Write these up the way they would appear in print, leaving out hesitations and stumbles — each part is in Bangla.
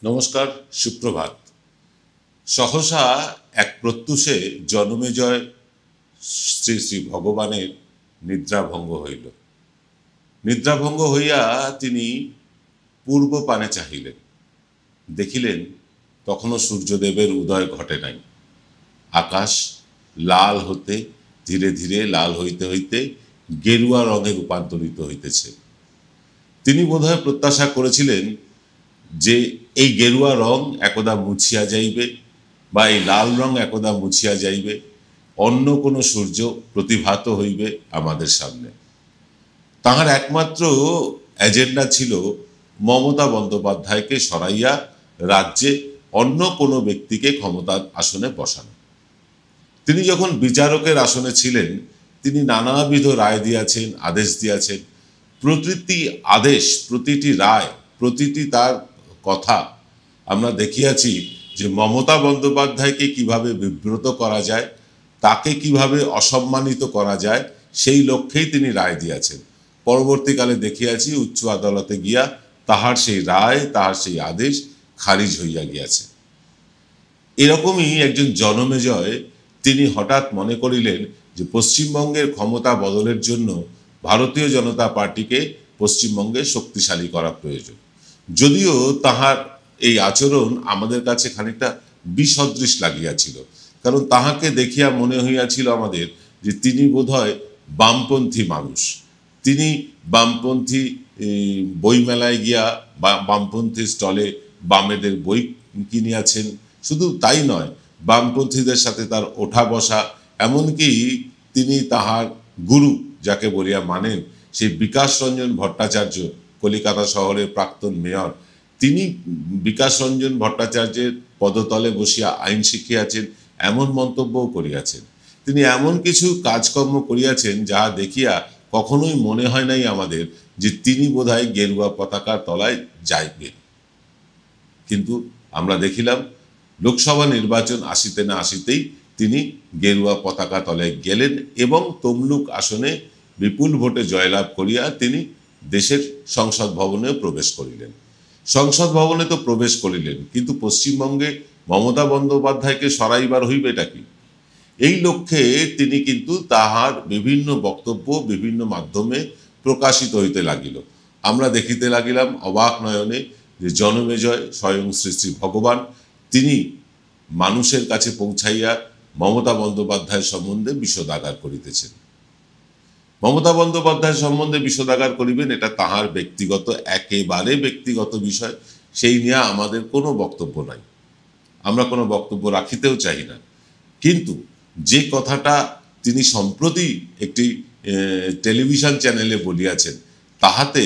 নমস্কার, সুপ্রভাত। সহসা এক প্রত্যুষে জনমেজয় শ্রী শ্রী ভগবানের নিদ্রাভঙ্গ হইল। নিদ্রাভঙ্গ হইয়া তিনি পূর্ব পানে চাহিলেন, দেখিলেন তখনও সূর্যদেবের উদয় ঘটে নাই। আকাশ লাল হতে ধীরে ধীরে লাল হইতে হইতে গেরুয়া রঙে রূপান্তরিত হইতেছে। তিনি বোধহয় প্রত্যাশা করেছিলেন যে এই গেরুয়া রং একদা মুছিয়া যাইবে বা এই লাল রং একদা মুছিয়া যাইবে, অন্য কোনো সূর্য প্রতিভাত হইবে আমাদের সামনে। তাহার একমাত্র এজেন্ডা ছিল মমতা বন্দ্যোপাধ্যায়কে সরাইয়া রাজ্যে অন্য কোনো ব্যক্তিকে ক্ষমতার আসনে বসানো। তিনি যখন বিচারকের আসনে ছিলেন, তিনি নানাবিধ রায় দিয়াছেন, আদেশ দিয়াছেন। প্রতিটি আদেশ, প্রতিটি রায়, প্রতিটি তার কথা আমরা দেখিয়াছি যে মমতা বন্দ্যোপাধ্যায়কে কিভাবে বিব্রত করা যায়, তাকে কিভাবে অসম্মানিত করা যায়, সেই লক্ষ্যেই তিনি রায় দিয়েছেন। পরবর্তীকালে দেখিয়াছি উচ্চ আদালতে গিয়া তাহার সেই রায়, তাহার সেই আদেশ খারিজ হইয়া গিয়াছে। এরকমই একজন জনমেজয় তিনি হঠাৎ মনে করিলেন যে পশ্চিমবঙ্গের ক্ষমতা বদলের জন্য ভারতীয় জনতা পার্টিকে পশ্চিমবঙ্গে শক্তিশালী করা প্রয়োজন। যদিও তাহার এই আচরণ আমাদের কাছে খানিকটা বিসদৃশ লাগিয়াছিল, কারণ তাহাকে দেখিয়া মনে হইয়াছিল আমাদের যে তিনি বোধহয় বামপন্থী মানুষ। তিনি বামপন্থী বইমেলায় গিয়া বামপন্থী স্টলে বামেদের বই কিনিয়াছেন। শুধু তাই নয়, বামপন্থীদের সাথে তার ওঠা বসা, এমনকি তিনি তাহার গুরু যাকে বলিয়া মানেন সেই বিকাশ রঞ্জন ভট্টাচার্য, কলিকাতা শহরের প্রাক্তন মেয়র, তিনি বিকাশ রঞ্জন ভট্টাচার্যের পদতলে বসিয়া আইন শিখিয়াছেন এমন মন্তব্যও করিয়াছেন। তিনি এমন কিছু কাজকর্ম করিয়াছেন যাহা দেখিয়া কখনোই মনে হয় নাই আমাদের যে তিনি বোধহয় গেরুয়া পতাকার তলায় যাইবেন। কিন্তু আমরা দেখিলাম লোকসভা নির্বাচন আসিতে না আসিতেই তিনি গেরুয়া পতাকা তলায় গেলেন এবং তমলুক আসনে বিপুল ভোটে জয়লাভ করিয়া তিনি দেশের সংসদ ভবনেও প্রবেশ করিলেন। সংসদ ভবনে তো প্রবেশ করিলেন, কিন্তু পশ্চিমবঙ্গে মমতা বন্দ্যোপাধ্যায়কে সরাইবার হইবেটা কি, এই লক্ষ্যে তিনি কিন্তু তাহার বিভিন্ন বক্তব্য বিভিন্ন মাধ্যমে প্রকাশিত হইতে লাগিল। আমরা দেখিতে লাগিলাম অবাক নয়নে যে জনমেজয় স্বয়ং শ্রী শ্রী ভগবান তিনি মানুষের কাছে পৌঁছাইয়া মমতা বন্দ্যোপাধ্যায় সম্বন্ধে বিষোদাগার করিতেছেন। মমতা বন্দ্যোপাধ্যায় সম্বন্ধে বিষোদাগার করিবেন, এটা তাহার ব্যক্তিগত, একেবারে ব্যক্তিগত বিষয়। সেই নিয়ে আমাদের কোনো বক্তব্য নাই, আমরা কোনো বক্তব্য রাখিতেও চাই না। কিন্তু যে কথাটা তিনি সম্প্রতি একটি টেলিভিশন চ্যানেলে বলিয়াছেন, তাহাতে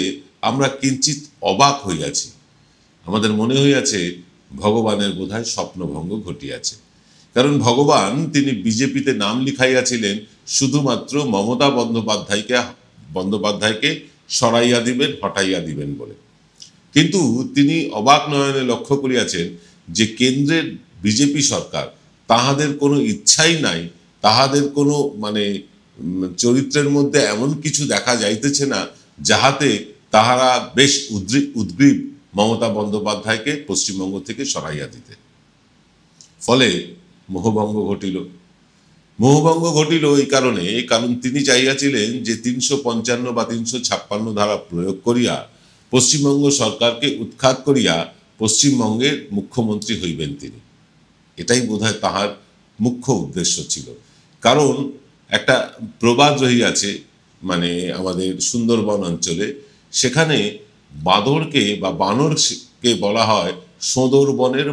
আমরা কিঞ্চিত অবাক হইয়াছি। আমাদের মনে হইয়াছে ভগবানের বোধহয় স্বপ্নভঙ্গ ঘটিয়াছে। কারণ ভগবান তিনি বিজেপিতে নাম লিখাইয়াছিলেন শুধুমাত্র মমতা বন্দ্যোপাধ্যায়কে সরাইয়া দিবেন, হটাইয়া দিবেন বলে। কিন্তু তিনি অবাক নয়নে লক্ষ্য করিয়াছেন যে কেন্দ্রের বিজেপি সরকার, তাহাদের কোনো ইচ্ছাই নাই, তাহাদের কোনো চরিত্রের মধ্যে এমন কিছু দেখা যাইতেছে না যাহাতে তাহারা বেশ উদ্গ্রীব মমতা বন্দ্যোপাধ্যায়কে পশ্চিমবঙ্গ থেকে সরাইয়া দিতে। ফলে মোহভঙ্গ ঘটিল। মোহভঙ্গ ঘটিল এই কারণে, কারণ তিনি চাইয়াছিলেন যে 355 বা 356 ধারা প্রয়োগ করিয়া পশ্চিমবঙ্গ সরকারকে উৎখাত করিয়া পশ্চিমবঙ্গের মুখ্যমন্ত্রী হইবেন তিনি। এটাই বোধহয় তাহার মুখ্য উদ্দেশ্য ছিল। কারণ একটা প্রবাদ রহিয়াছে আমাদের সুন্দরবন অঞ্চলে, সেখানে বাঁদরকে বা বানরকে বলা হয় সোঁদর বনের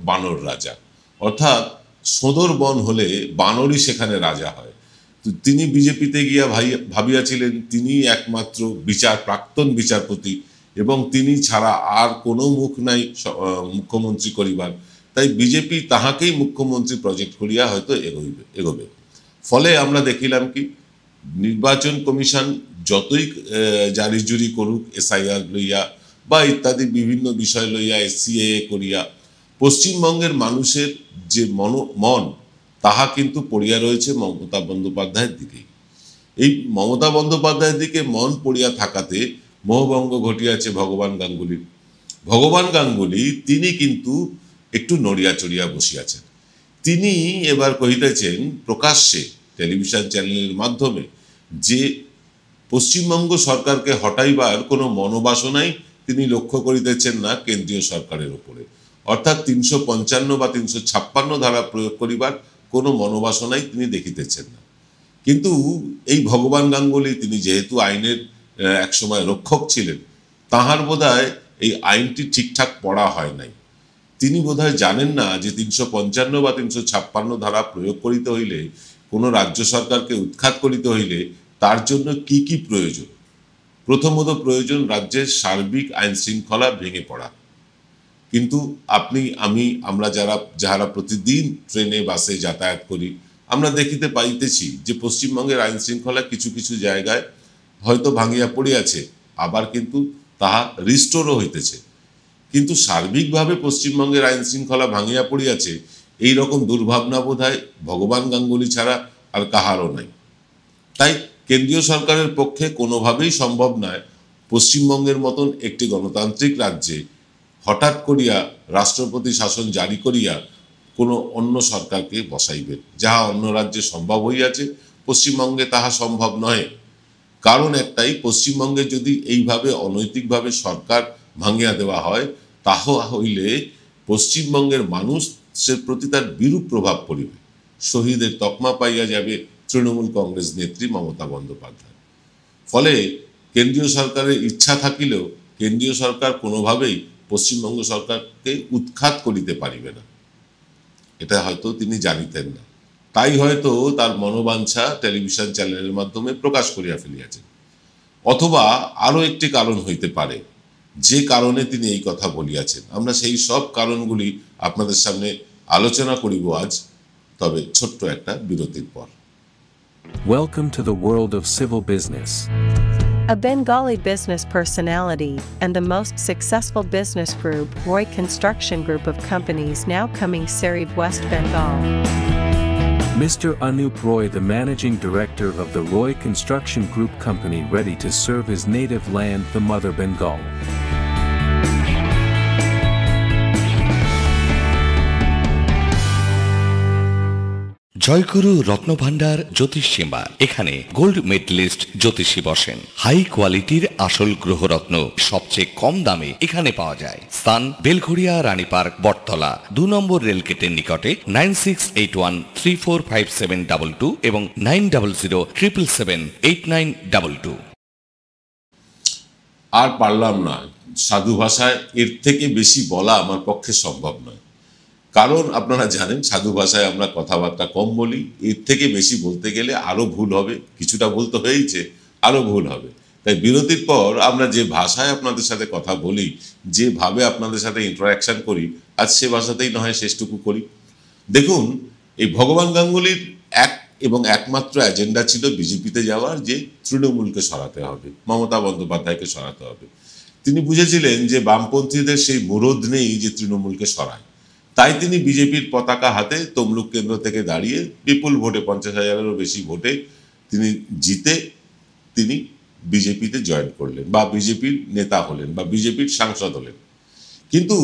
বানর রাজা। অর্থাৎ সোঁদর বন হলে বানরই সেখানে রাজা হয়। তো তিনি বিজেপিতে গিয়া ভাবিয়াছিলেন তিনি একমাত্র প্রাক্তন বিচারপতি এবং তিনি ছাড়া আর কোনো মুখ নাই মুখ্যমন্ত্রী করিবার। তাই বিজেপি তাহাকেই মুখ্যমন্ত্রী প্রজেক্ট করিয়া হয়তো এগোবে। ফলে আমরা দেখিলাম কি, নির্বাচন কমিশন যতই জারি জুরি করুক SIR লইয়া বা ইত্যাদি বিভিন্ন বিষয় লইয়া, SCA করিয়া, পশ্চিমবঙ্গের মানুষের যে মন তাহা কিন্তু পড়িয়া রয়েছে মমতা বন্দ্যোপাধ্যায়ের দিকেই। এই মমতা বন্দ্যোপাধ্যায়ের দিকে মন পড়িয়া থাকাতে মোহভঙ্গ ঘটিয়াছে ভগবান গাঙ্গুলির। ভগবান গাঙ্গুলি তিনি কিন্তু একটু নড়িয়া চড়িয়া বসিয়াছেন। তিনি এবার কহিতেছেন প্রকাশ্যে টেলিভিশন চ্যানেলের মাধ্যমে যে পশ্চিমবঙ্গ সরকারকে হটাইবার কোনো মনোবাসনাই তিনি লক্ষ্য করিতেছেন না কেন্দ্রীয় সরকারের উপরে, অর্থাৎ 355 বা 356 ধারা প্রয়োগ করিবার কোনো মনোবাসনাই তিনি দেখিতেছেন না। কিন্তু এই ভগবান গাঙ্গুলি তিনি যেহেতু আইনের একসময় রক্ষক ছিলেন, তাহার বোধহয় এই আইনটি ঠিকঠাক পড়া হয় নাই। তিনি বোধহয় জানেন না যে 355 বা 356 ধারা প্রয়োগ করিতে হইলে, কোনো রাজ্য সরকারকে উৎখাত করিতে হইলে তার জন্য কি কি প্রয়োজন। প্রথমত প্রয়োজন রাজ্যের সার্বিক আইন শৃঙ্খলা ভেঙে পড়া। কিন্তু আপনি আমরা যারা প্রতিদিন ট্রেনে বাসে যাতায়াত করি, আমরা দেখিতে পাইতেছি যে পশ্চিমবঙ্গের আইন শৃঙ্খলা কিছু কিছু জায়গায় হয়তো ভাঙিয়া পড়িয়াছে, আবার কিন্তু তাহা রিস্টোরও হইতেছে। কিন্তু সার্বিকভাবে পশ্চিমবঙ্গের আইন শৃঙ্খলা ভাঙিয়া পড়িয়াছে এই রকম দুর্ভাবনা বোধহয় ভগবান গাঙ্গুলি ছাড়া আর কাহারও নাই। তাই কেন্দ্রীয় সরকারের পক্ষে কোনোভাবেই সম্ভব নয় পশ্চিমবঙ্গের মতন একটি গণতান্ত্রিক রাজ্যে হঠাৎ করিয়া রাষ্ট্রপতি শাসন জারি করিয়া কোনো অন্য সরকারকে বসাইবেন। যাহা অন্য রাজ্যে সম্ভব হইয়াছে, পশ্চিমবঙ্গে তাহা সম্ভব নয়। কারণ একটাই, পশ্চিমবঙ্গে যদি এইভাবে অনৈতিকভাবে সরকার ভাঙিয়া দেওয়া হয়, তাহা হইলে পশ্চিমবঙ্গের মানুষের প্রতি তার বিরূপ প্রভাব পড়িবে। শহীদের তকমা পাইয়া যাবে তৃণমূল কংগ্রেস নেত্রী মমতা বন্দ্যোপাধ্যায়। ফলে কেন্দ্রীয় সরকারের ইচ্ছা থাকিলেও কেন্দ্রীয় সরকার কোনোভাবেই পশ্চিমবঙ্গ সরকারকে উৎখাত করিতে পারিবে না, এটা হয়তো তিনি জানিতেন না। তাই হয়তো তার মনোবাঞ্ছা টেলিভিশন চ্যানেলের মাধ্যমে প্রকাশ করিয়া ফেলিয়াছেন। অথবা আরও একটি কারণ হইতে পারে, যে কারণে তিনি এই কথা বলিয়াছেন। আমরা সেই সব কারণগুলি আপনাদের সামনে আলোচনা করিব আজ, তবে ছোট্ট একটা বিরতির পর। Welcome to the world of civil business. A Bengali business personality and the most successful business group, Roy Construction Group of companies, now coming Sarib, West Bengal. Mr. Anup Roy, the managing director of the Roy Construction Group company, ready to serve his native land, the mother Bengal. Joyguru রত্নভান্ডার Jyotish chamber. এখানে গোল্ড মেডেলিস্ট জ্যোতিষী বসেন। হাই কোয়ালিটির আসল গ্রহরত্ন সবচেয়ে কম দামে এখানে পাওয়া যায়। স্থান বেলঘড়িয়া, রানী পার্ক, বটতলা, 2 নম্বর রেলগেটের নিকটে। 9681345722 এবং 9007778922। আর পারলাম না, সাধু ভাষায় এর থেকে বেশি বলা আমার পক্ষে সম্ভব নয়। কারণ আপনারা জানেন সাধু ভাষায় আমরা কথাবার্তা কম বলি, এর থেকে বেশি বলতে গেলে আরও ভুল হবে। কিছুটা বলতে হয়েছে, আরও ভুল হবে। তাই বিরতির পর আমরা যে ভাষায় আপনাদের সাথে কথা বলি, যেভাবে আপনাদের সাথে ইন্টারাকশন করি, আজ সে ভাষাতেই না হয় শেষটুকু করি। দেখুন, এই ভগবান গাঙ্গুলির একমাত্র এজেন্ডা ছিল বিজেপিতে যাওয়ার, যে তৃণমূলকে সরাতে হবে, মমতা বন্দ্যোপাধ্যায়কে সরাতে হবে। তিনি বুঝেছিলেন যে বামপন্থীদের সেই মুরদ নেই যে তৃণমূলকে সরায়। তাই তিনি বিজেপির পতাকা হাতে তমলুক কেন্দ্র থেকে দাঁড়িয়ে বিপুল ভোটে, 50,000-এরও বেশি ভোটে তিনি জিতে তিনি বিজেপিতে জয়েন করলেন, বা বিজেপির নেতা হলেন, বা বিজেপির সাংসদ হলেন। কিন্তু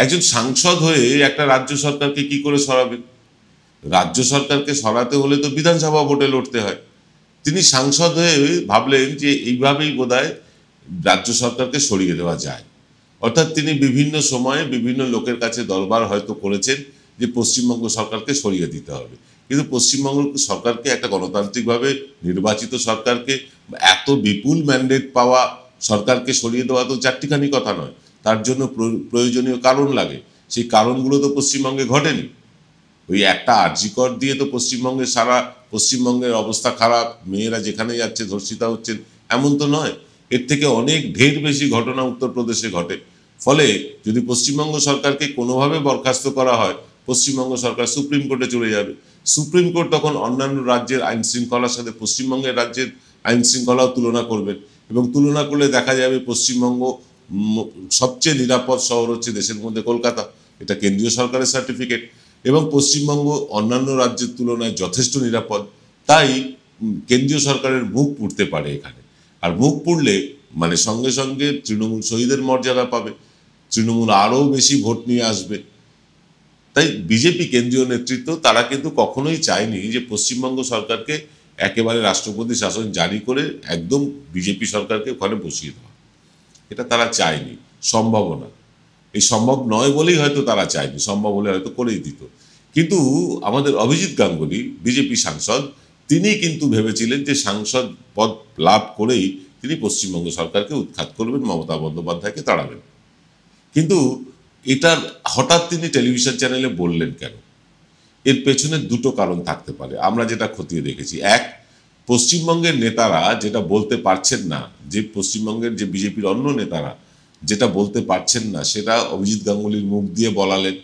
একজন সাংসদ হয়ে একটা রাজ্য সরকারকে কি করে সরাবেন? রাজ্য সরকারকে সরাতে হলে তো বিধানসভা ভোটে লড়তে হয়। তিনি সাংসদ হয়ে ভাবলেন যে এইভাবেই বোধহয় রাজ্য সরকারকে সরিয়ে দেওয়া যায়। অর্থাৎ তিনি বিভিন্ন সময়ে বিভিন্ন লোকের কাছে দরবার হয়তো করেছেন যে পশ্চিমবঙ্গ সরকারকে সরিয়ে দিতে হবে। কিন্তু পশ্চিমবঙ্গ সরকারকে, একটা গণতান্ত্রিকভাবে নির্বাচিত সরকারকে, এত বিপুল ম্যান্ডেট পাওয়া সরকারকে সরিয়ে দেওয়া তো চারটিখানি কথা নয়। তার জন্য প্রয়োজনীয় কারণ লাগে। সেই কারণগুলো তো পশ্চিমবঙ্গে ঘটেনি। ওই একটা আরজি কর দিয়ে তো পশ্চিমবঙ্গের অবস্থা খারাপ, মেয়েরা যেখানে যাচ্ছে ধর্ষিতা হচ্ছেন, এমন তো নয়। এর থেকে অনেক ঢের বেশি ঘটনা উত্তরপ্রদেশে ঘটে। ফলে যদি পশ্চিমবঙ্গ সরকারকে কোনোভাবে বরখাস্ত করা হয়, পশ্চিমবঙ্গ সরকার সুপ্রিম কোর্টে চলে যাবে। সুপ্রিম কোর্ট তখন অন্যান্য রাজ্যের আইন শৃঙ্খলার সাথে পশ্চিমবঙ্গের রাজ্যের আইন শৃঙ্খলাও তুলনা করবেন, এবং তুলনা করলে দেখা যাবে পশ্চিমবঙ্গ সবচেয়ে নিরাপদ শহর হচ্ছে দেশের মধ্যে কলকাতা। এটা কেন্দ্রীয় সরকারের সার্টিফিকেট। এবং পশ্চিমবঙ্গ অন্যান্য রাজ্যের তুলনায় যথেষ্ট নিরাপদ। তাই কেন্দ্রীয় সরকারের মুখ পুড়তে পারে এখানে। আর মুখ পুড়লে মানে সঙ্গে সঙ্গে তৃণমূল শহীদের মর্যাদা পাবে। তৃণমূল আরও বেশি ভোট নিয়ে আসবে। তাই বিজেপি কেন্দ্রীয় নেতৃত্ব তারা কিন্তু কখনোই চায়নি যে পশ্চিমবঙ্গ সরকারকে একেবারে রাষ্ট্রপতি শাসন জারি করে একদম বিজেপি সরকারকে ওখানে বসিয়ে দেওয়া, এটা তারা চায়নি, সম্ভবও না। এই সম্ভব নয় বলেই হয়তো তারা চায়নি, সম্ভব হলে হয়তো করেই দিত। কিন্তু আমাদের অভিজিৎ গাঙ্গুলি বিজেপি সাংসদ, তিনি কিন্তু ভেবেছিলেন যে সাংসদ পদ লাভ করেই তিনি পশ্চিমবঙ্গ সরকারকে উৎখাত করবেন, মমতা বন্দ্যোপাধ্যায়কে তাড়াবেন। কিন্তু এটার হঠাৎ তিনি টেলিভিশন চ্যানেলে বললেন কেন? এর পেছনে দুটো কারণ থাকতে পারে, আমরা যেটা খতিয়ে দেখেছি। এক, পশ্চিমবঙ্গের নেতারা যেটা বলতে পারছেন না, যে পশ্চিমবঙ্গের যে বিজেপির অন্য নেতারা যেটা বলতে পারছেন না, সেটা অভিজিৎ গাঙ্গুলির মুখ দিয়ে বলালেন।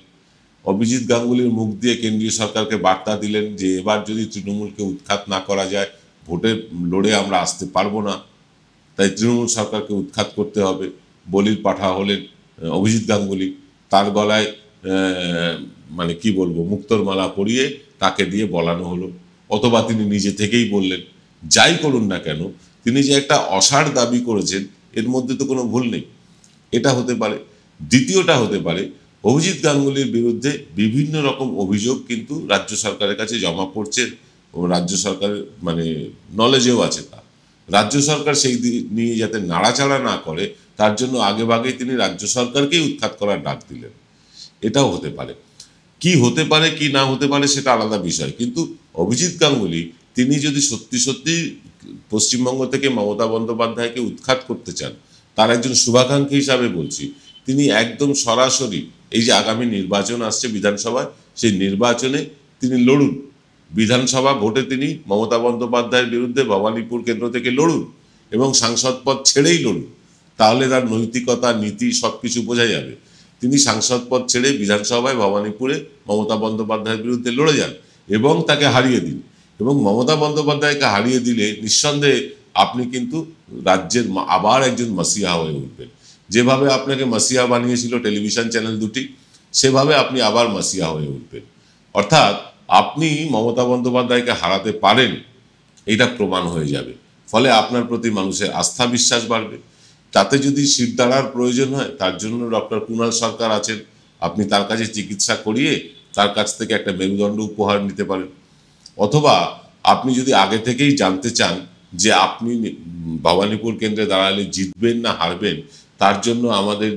অভিজিৎ গাঙ্গুলির মুখ দিয়ে কেন্দ্রীয় সরকারকে বার্তা দিলেন যে এবার যদি তৃণমূলকে উৎখাত না করা যায়, ভোটে লড়ে আমরা আসতে পারবো না, তাই তৃণমূল সরকারকে উৎখাত করতে হবে। বলির পাঠা হলেন অভিজিৎ গাঙ্গুলি, তার গলায় মানে কি বলবো, মুক্তোর মালা পরিয়ে তাকে দিয়ে বলানো হলো, অথবা তিনি নিজে থেকেই বললেন। যাই করুন না কেন, তিনি যে একটা অসাড় দাবি করেছেন এর মধ্যে তো কোনো ভুল নেই, এটা হতে পারে। দ্বিতীয়টা হতে পারে, অভিজিৎ গাঙ্গুলির বিরুদ্ধে বিভিন্ন রকম অভিযোগ কিন্তু রাজ্য সরকারের কাছে জমা পড়ছে ও রাজ্য সরকারের মানে নলেজেও আছে তা। রাজ্য সরকার সেই নিয়ে যাতে নাড়াচাড়া না করে তার জন্য আগেভাগেই তিনি রাজ্য সরকারকেই উৎখাত করার ডাক দিলেন, এটাও হতে পারে। কি হতে পারে কি না হতে পারে সেটা আলাদা বিষয়, কিন্তু অভিজিৎ গাঙ্গুলি তিনি যদি সত্যি সত্যি পশ্চিমবঙ্গ থেকে মমতা বন্দ্যোপাধ্যায়কে উৎখাত করতে চান, তার একজন শুভাকাঙ্ক্ষী হিসাবে বলছি, তিনি একদম সরাসরি এই যে আগামী নির্বাচন আসছে বিধানসভায়, সেই নির্বাচনে তিনি লড়ুন। বিধানসভা ভোটে তিনি মমতা বন্দ্যোপাধ্যায়ের বিরুদ্ধে ভবানীপুর কেন্দ্র থেকে লড়ুন এবং সাংসদ পদ ছেড়েই লড়ুন, তাহলে তার নৈতিকতা নীতি সব কিছু বোঝা যাবে। তিনি সাংসদ পদ ছেড়ে বিধানসভায় ভবানীপুরে মমতা বন্দ্যোপাধ্যায়ের বিরুদ্ধে লড়ে যান এবং তাকে হারিয়ে দিন। এবং মমতা বন্দ্যোপাধ্যায়কে হারিয়ে দিলে নিঃসন্দেহে আপনি কিন্তু রাজ্যের আবার একজন মাসিহা হয়ে উঠবেন। যেভাবে আপনাকে মাসিহা বানিয়েছিল টেলিভিশন চ্যানেল দুটি, সেভাবে আপনি আবার মাসিহা হয়ে উঠবেন। অর্থাৎ আপনি মমতা বন্দ্যোপাধ্যায়কে হারাতে পারেন, এটা প্রমাণ হয়ে যাবে। ফলে আপনার প্রতি মানুষের আস্থা বিশ্বাস বাড়বে। তাতে যদি শিরদাঁড়ার প্রয়োজন হয়, তার জন্য ডক্টর কুণাল সরকার আছেন, আপনি তার কাছে চিকিৎসা করিয়ে তার কাছ থেকে একটা মেরুদণ্ড উপহার নিতে পারেন। অথবা আপনি যদি আগে থেকেই জানতে চান যে আপনি ভবানীপুর কেন্দ্রে দাঁড়ালে জিতবেন না হারবেন, তার জন্য আমাদের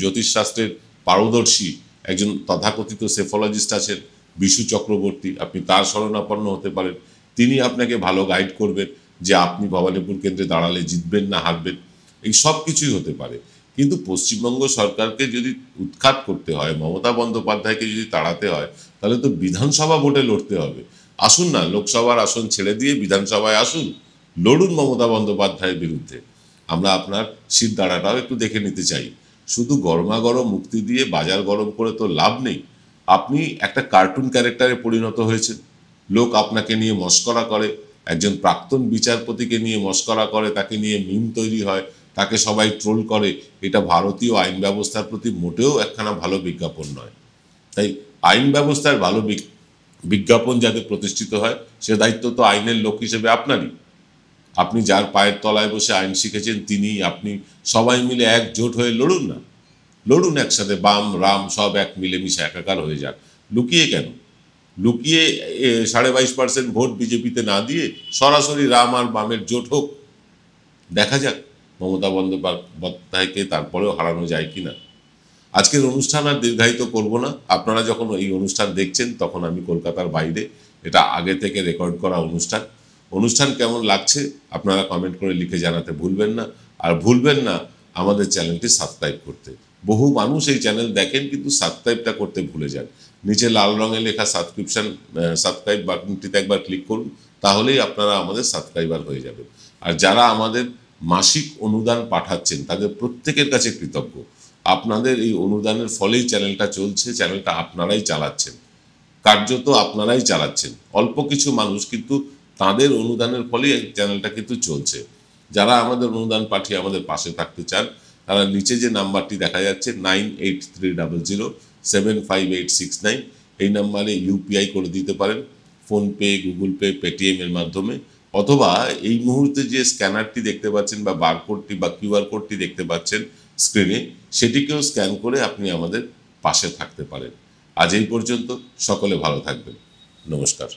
জ্যোতিষশাস্ত্রের পারদর্শী একজন তথাকথিত সেফোলজিস্ট আছেন বিশু চক্রবর্তী, আপনি তার শরণাপন্ন হতে পারেন। তিনি আপনাকে ভালো গাইড করবেন যে আপনি ভবানীপুর কেন্দ্রে দাঁড়ালে জিতবেন না হারবেন, এই সব কিছুই হতে পারে। কিন্তু পশ্চিমবঙ্গ সরকারকে যদি উৎখাত করতে হয়, মমতা বন্দ্যোপাধ্যায়কে যদি তাড়াতে হয়, তাহলে তো বিধানসভা ভোটে লড়তে হবে। আসুন না, লোকসভার আসন ছেড়ে দিয়ে বিধানসভায় আসুন, লড়ুন মমতা বন্দ্যোপাধ্যায়ের বিরুদ্ধে। আমরা আপনার শিরদাঁড়াটাও একটু দেখে নিতে চাই। শুধু গরমাগরম মুক্তি দিয়ে বাজার গরম করে তো লাভ নেই। আপনি একটা কার্টুন ক্যারেক্টারে পরিণত হয়েছেন, লোক আপনাকে নিয়ে মস্করা করে, একজন প্রাক্তন বিচারপতিকে নিয়ে মস্করা করে, তাকে নিয়ে মিম তৈরি হয়, তাকে সবাই ট্রোল করে। এটা ভারতীয় আইন ব্যবস্থার প্রতি মোটেও একখানা ভালো বিজ্ঞাপন নয়। তাই আইন ব্যবস্থার ভালো বিজ্ঞাপন যাতে প্রতিষ্ঠিত হয়, সে দায়িত্ব তো আইনের লোক হিসেবে আপনারই। আপনি যার পায়ের তলায় বসে আইন শিখেছেন তিনি, আপনি সবাই মিলে একজোট হয়ে লড়ুন না, লড়ুন একসাথে, বাম রাম সব এক মিলেমিশে একাকার হয়ে যাক। লুকিয়ে কেন? লুকিয়ে 22.5% ভোট বিজেপিতে না দিয়ে সরাসরি রাম আর বামের জোট হোক, দেখা যাক মমতা বন্দ্যোপাধ্যায়কে তারপরেও হারানো যায় কিনা। আজকের অনুষ্ঠান আর দীর্ঘায়িত করব না। আপনারা যখন এই অনুষ্ঠান দেখছেন তখন আমি কলকাতার বাইরে, এটা আগে থেকে রেকর্ড করা অনুষ্ঠান কেমন লাগছে আপনারা কমেন্ট করে লিখে জানাতে ভুলবেন না। আর ভুলবেন না আমাদের চ্যানেলটি সাবস্ক্রাইব করতে। বহু মানুষ এই চ্যানেল দেখেন কিন্তু সাবস্ক্রাইবটা করতে ভুলে যান। নিচে লাল রঙে লেখা সাবস্ক্রাইব বাটনটিতে একবার ক্লিক করুন, তাহলেই আপনারা আমাদের সাবস্ক্রাইবার হয়ে যাবেন। আর যারা আমাদের মাসিক অনুদান পাঠাচ্ছেন তাদের প্রত্যেকের কাছে কৃতজ্ঞ। আপনাদের এই অনুদানের ফলেই চ্যানেলটা চলছে, চ্যানেলটা আপনারাই চালাচ্ছেন, কার্যত আপনারাই চালাচ্ছেন। অল্প কিছু মানুষ, কিন্তু তাদের অনুদানের ফলেই চ্যানেলটা কিন্তু চলছে। যারা আমাদের অনুদান পাঠিয়ে আমাদের পাশে থাকতে চান, তারা নিচে যে নাম্বারটি দেখা যাচ্ছে 9830075869, এই নাম্বারে ইউপিআই করে দিতে পারেন, ফোনপে, গুগল পে, পেটিএম এর মাধ্যমে। অথবা এই মুহূর্তে যে স্ক্যানারটি দেখতে পাচ্ছেন বা বারকোডটি বা কিউআর কোডটি দেখতে পাচ্ছেন স্ক্রিনে, সেটিকেও স্ক্যান করে আপনি আমাদের পাশে থাকতে পারেন। আজ এই পর্যন্ত, সকলে ভালো থাকবেন। নমস্কার।